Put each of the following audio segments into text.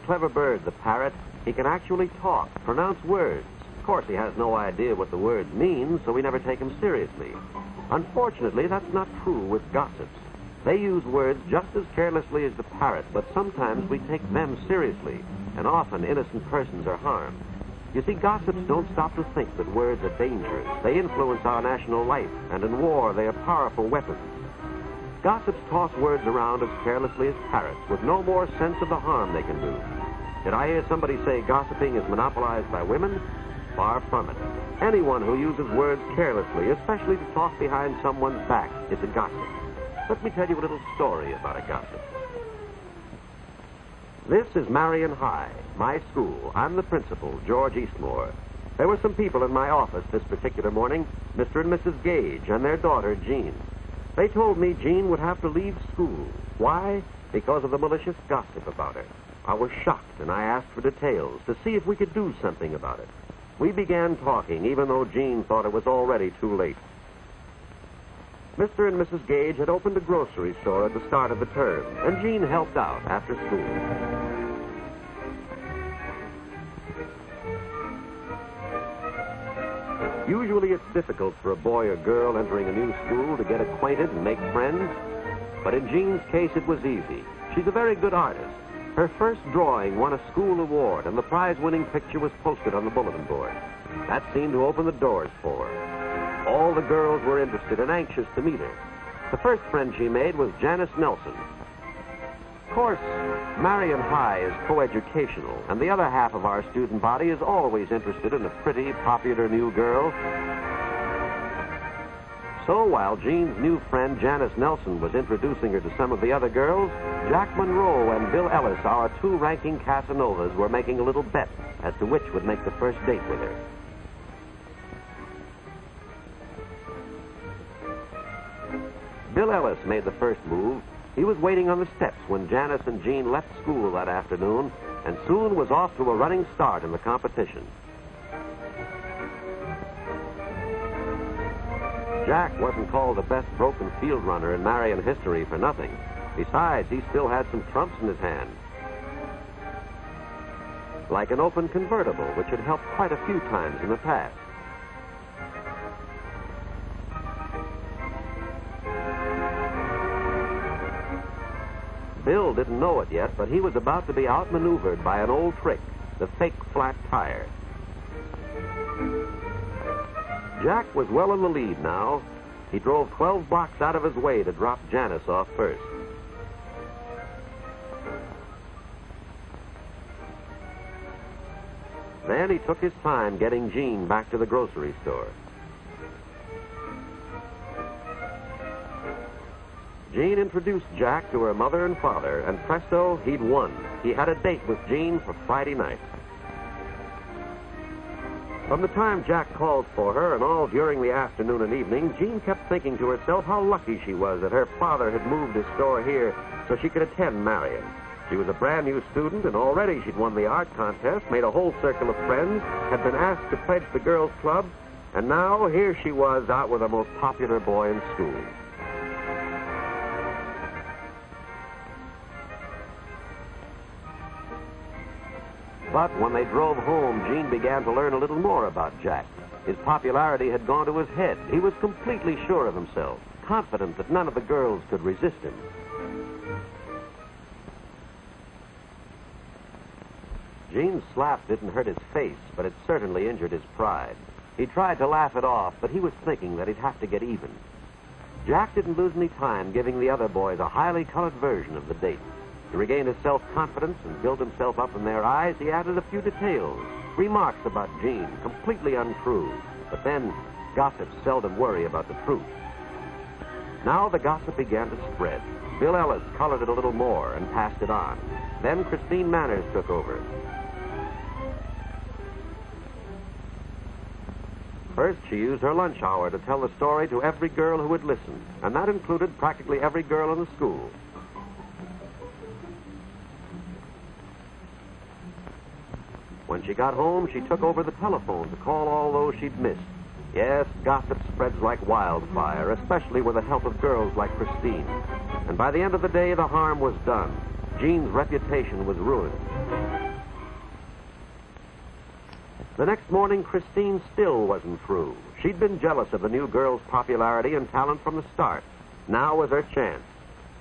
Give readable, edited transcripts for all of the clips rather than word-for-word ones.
clever bird, the parrot. He can actually talk, pronounce words. Of course, he has no idea what the words mean, so we never take him seriously. Unfortunately, that's not true with gossips. They use words just as carelessly as the parrot, but sometimes we take them seriously, and often innocent persons are harmed. You see, gossips don't stop to think that words are dangerous. They influence our national life, and in war, they are powerful weapons. Gossips toss words around as carelessly as parrots, with no more sense of the harm they can do. Did I hear somebody say gossiping is monopolized by women? Far from it. Anyone who uses words carelessly, especially to talk behind someone's back, is a gossip. Let me tell you a little story about a gossip. This is Marion High, my school. I'm the principal, George Eastmore. There were some people in my office this particular morning, Mr. and Mrs. Gage and their daughter, Jean. They told me Jean would have to leave school. Why? Because of the malicious gossip about her. I was shocked, and I asked for details to see if we could do something about it. We began talking, even though Jean thought it was already too late. Mr. and Mrs. Gage had opened a grocery store at the start of the term, and Jean helped out after school. Usually it's difficult for a boy or girl entering a new school to get acquainted and make friends, but in Jean's case it was easy. She's a very good artist. Her first drawing won a school award, and the prize-winning picture was posted on the bulletin board. That seemed to open the doors for her. All the girls were interested and anxious to meet her. The first friend she made was Janice Nelson. Of course, Marion High is coeducational, and the other half of our student body is always interested in a pretty, popular new girl. So while Jean's new friend Janice Nelson was introducing her to some of the other girls, Jack Monroe and Bill Ellis, our two ranking Casanovas, were making a little bet as to which would make the first date with her. Bill Ellis made the first move. He was waiting on the steps when Janice and Jean left school that afternoon, and soon was off to a running start in the competition. Jack wasn't called the best broken field runner in Marion history for nothing. Besides, he still had some trumps in his hand. Like an open convertible, which had helped quite a few times in the past. Bill didn't know it yet, but he was about to be outmaneuvered by an old trick, the fake flat tire. Jack was well in the lead now. He drove 12 blocks out of his way to drop Janice off first. Then he took his time getting Jean back to the grocery store. Jean introduced Jack to her mother and father, and presto, he'd won. He had a date with Jean for Friday night. From the time Jack called for her and all during the afternoon and evening, Jean kept thinking to herself how lucky she was that her father had moved his store here so she could attend Marion. She was a brand new student, and already she'd won the art contest, made a whole circle of friends, had been asked to pledge the girls' club, and now here she was out with the most popular boy in school. But when they drove home, Jean began to learn a little more about Jack. His popularity had gone to his head. He was completely sure of himself, confident that none of the girls could resist him. Jean's slap didn't hurt his face, but it certainly injured his pride. He tried to laugh it off, but he was thinking that he'd have to get even. Jack didn't lose any time giving the other boys a highly colored version of the date. To regain his self-confidence and build himself up in their eyes, he added a few details, remarks about Jean, completely untrue. But then, gossips seldom worry about the truth. Now the gossip began to spread. Bill Ellis colored it a little more and passed it on. Then Christine Manners took over. First, she used her lunch hour to tell the story to every girl who would listen, and that included practically every girl in the school. When she got home, she took over the telephone to call all those she'd missed. Yes, gossip spreads like wildfire, especially with the help of girls like Christine. And by the end of the day, the harm was done. Jean's reputation was ruined. The next morning, Christine still wasn't through. She'd been jealous of the new girl's popularity and talent from the start. Now was her chance.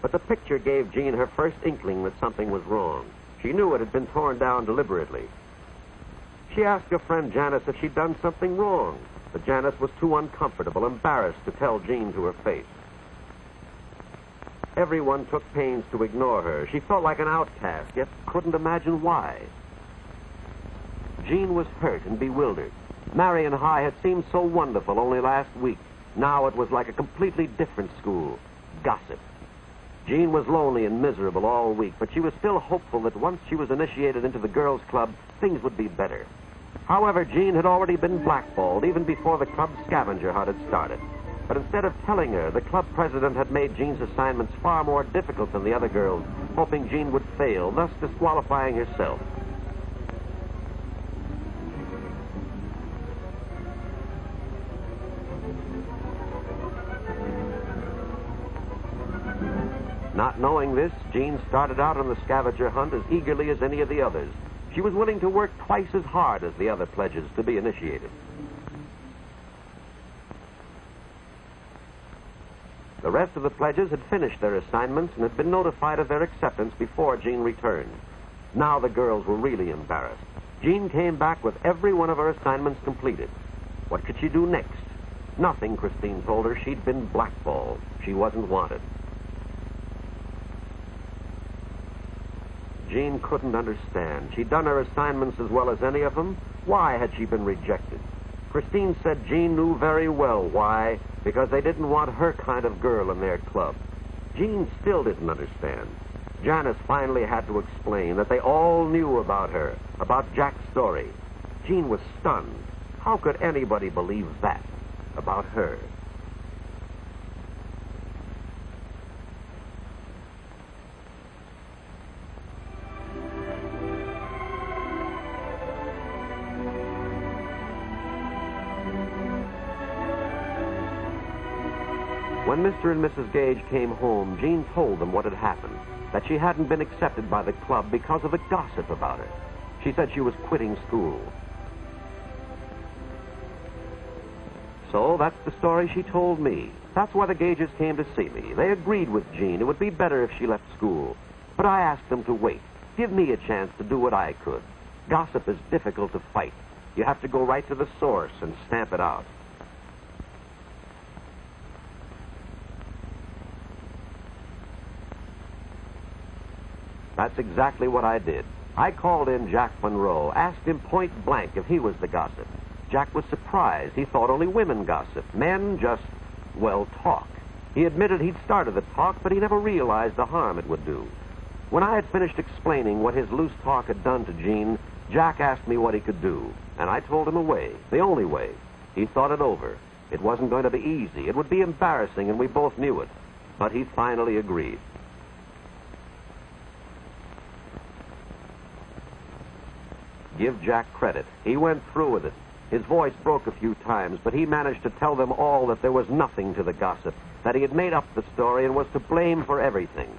But the picture gave Jean her first inkling that something was wrong. She knew it had been torn down deliberately. She asked her friend Janice if she'd done something wrong, but Janice was too uncomfortable, embarrassed to tell Jean to her face. Everyone took pains to ignore her. She felt like an outcast, yet couldn't imagine why. Jean was hurt and bewildered. Marion High had seemed so wonderful only last week. Now it was like a completely different school. Gossip. Jean was lonely and miserable all week, but she was still hopeful that once she was initiated into the girls' club, things would be better. However, Jean had already been blackballed even before the club's scavenger hunt had started. But instead of telling her, the club president had made Jean's assignments far more difficult than the other girls, hoping Jean would fail, thus disqualifying herself. Not knowing this, Jean started out on the scavenger hunt as eagerly as any of the others. She was willing to work twice as hard as the other pledges to be initiated. The rest of the pledges had finished their assignments and had been notified of their acceptance before Jean returned. Now the girls were really embarrassed. Jean came back with every one of her assignments completed. What could she do next? Nothing, Christine told her. She'd been blackballed. She wasn't wanted. Jean couldn't understand. She'd done her assignments as well as any of them. Why had she been rejected? Christine said Jean knew very well why, because they didn't want her kind of girl in their club. Jean still didn't understand. Janice finally had to explain that they all knew about her, about Jack's story. Jean was stunned. How could anybody believe that about her? When Mr. and Mrs. Gage came home, Jean told them what had happened, that she hadn't been accepted by the club because of the gossip about her. She said she was quitting school. So that's the story she told me. That's why the Gages came to see me. They agreed with Jean. It would be better if she left school. But I asked them to wait. Give me a chance to do what I could. Gossip is difficult to fight. You have to go right to the source and stamp it out. That's exactly what I did. I called in Jack Monroe, asked him point blank if he was the gossip. Jack was surprised. He thought only women gossiped. Men just, well, talk. He admitted he'd started the talk, but he never realized the harm it would do. When I had finished explaining what his loose talk had done to Jean, Jack asked me what he could do, and I told him a way, the only way. He thought it over. It wasn't going to be easy. It would be embarrassing, and we both knew it. But he finally agreed. Give Jack credit. He went through with it. His voice broke a few times, but he managed to tell them all that there was nothing to the gossip, that he had made up the story and was to blame for everything.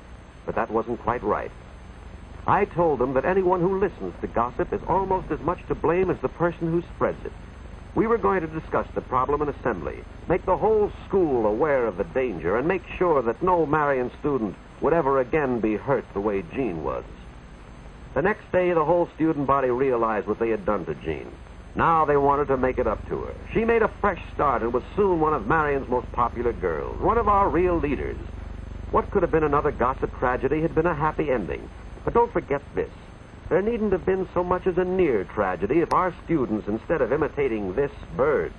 But that wasn't quite right. I told them that anyone who listens to gossip is almost as much to blame as the person who spreads it. We were going to discuss the problem in assembly, make the whole school aware of the danger, and make sure that no Marion student would ever again be hurt the way Jean was. The next day, the whole student body realized what they had done to Jean. Now they wanted to make it up to her. She made a fresh start and was soon one of Marion's most popular girls, one of our real leaders. What could have been another gossip tragedy had been a happy ending. But don't forget this. There needn't have been so much as a near tragedy if our students, instead of imitating this bird,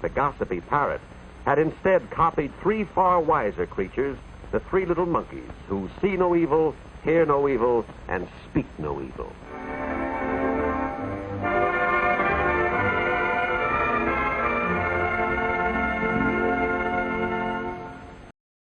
the gossipy parrot, had instead copied three far wiser creatures, the three little monkeys, who see no evil, hear no evil, and speak no evil.